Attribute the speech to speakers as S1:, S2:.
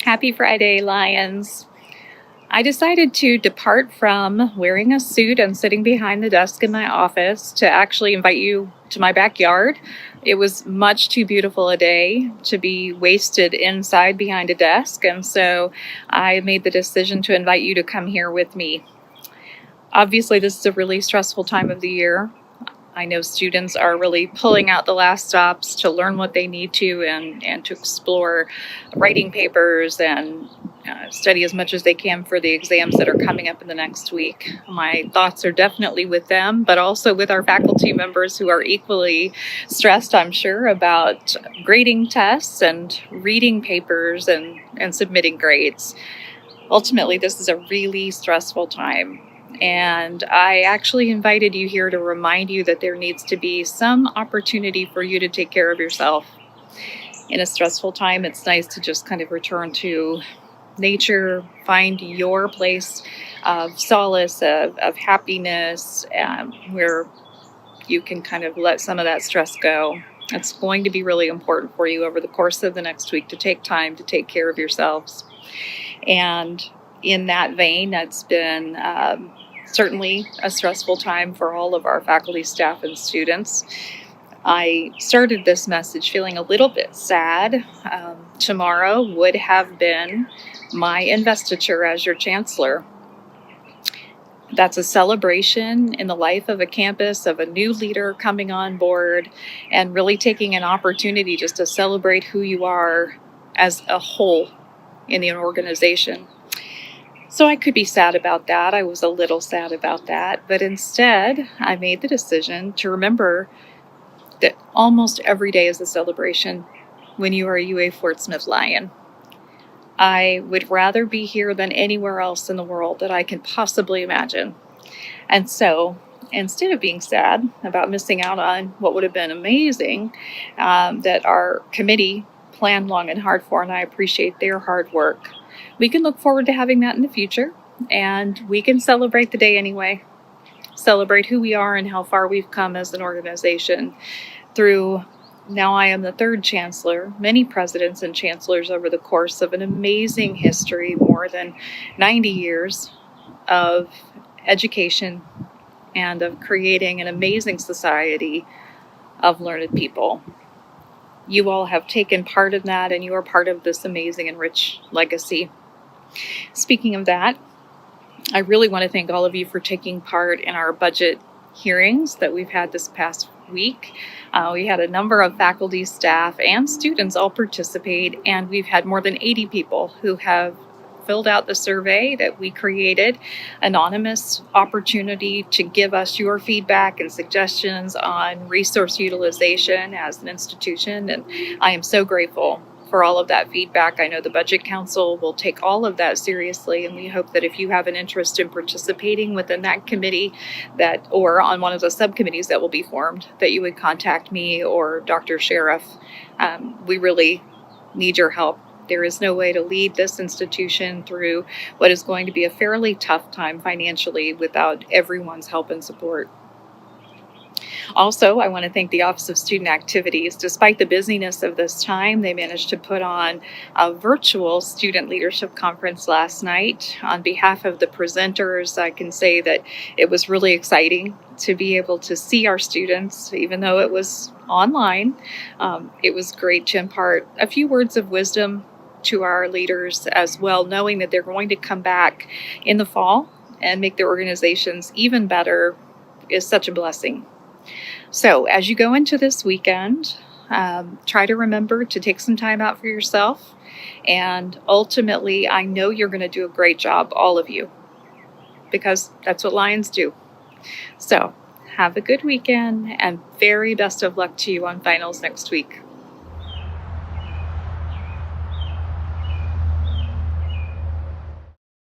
S1: Happy Friday, Lions. I decided to depart from wearing a suit and sitting behind the desk in my office to actually invite you to my backyard. It was much too beautiful a day to be wasted inside behind a desk, and so I made the decision to invite you to come here with me. Obviously, this is a really stressful time of the year. I know students are really pulling out the last stops to learn what they need to and to explore writing papers and study as much as they can for the exams that are coming up in the next week. My thoughts are definitely with them, but also with our faculty members who are equally stressed, I'm sure, about grading tests and reading papers and submitting grades. Ultimately, this is a really stressful time. And I actually invited you here to remind you that there needs to be some opportunity for you to take care of yourself. In a stressful time, it's nice to just kind of return to nature, find your place of solace, of happiness, where you can kind of let some of that stress go. It's going to be really important for you over the course of the next week to take time to take care of yourselves. And in that vein, it's been certainly a stressful time for all of our faculty, staff, and students. I started this message feeling a little bit sad. Tomorrow would have been my investiture as your chancellor. That's a celebration in the life of a campus, of a new leader coming on board, and really taking an opportunity just to celebrate who you are as a whole in the organization. So I could be sad about that. I was a little sad about that. But instead, I made the decision to remember that almost every day is a celebration when you are a UA Fort Smith Lion. I would rather be here than anywhere else in the world that I can possibly imagine. And so instead of being sad about missing out on what would have been amazing, that our committee planned long and hard for, and I appreciate their hard work, we can look forward to having that in the future, and we can celebrate the day anyway. Celebrate who we are and how far we've come as an organization through, now I am the third chancellor, many presidents and chancellors over the course of an amazing history, more than 90 years of education and of creating an amazing society of learned people. You all have taken part in that, and you are part of this amazing and rich legacy. Speaking of that, I really want to thank all of you for taking part in our budget hearings that we've had this past week. We had a number of faculty, staff, and students all participate, and we've had more than 80 people who have filled out the survey that we created, anonymous opportunity to give us your feedback and suggestions on resource utilization as an institution. And I am so grateful for all of that feedback. I know the Budget Council will take all of that seriously, and we hope that if you have an interest in participating within that committee or on one of the subcommittees that will be formed, that you would contact me or Dr. Sheriff. We really need your help. There is no way to lead this institution through what is going to be a fairly tough time financially without everyone's help and support. Also, I want to thank the Office of Student Activities. Despite the busyness of this time, they managed to put on a virtual student leadership conference last night. On behalf of the presenters, I can say that it was really exciting to be able to see our students, even though it was online. It was great to impart a few words of wisdom to our leaders as well, knowing that they're going to come back in the fall and make their organizations even better is such a blessing. So as you go into this weekend, try to remember to take some time out for yourself. And ultimately, I know you're going to do a great job, all of you, because that's what Lions do. So have a good weekend and very best of luck to you on finals next week.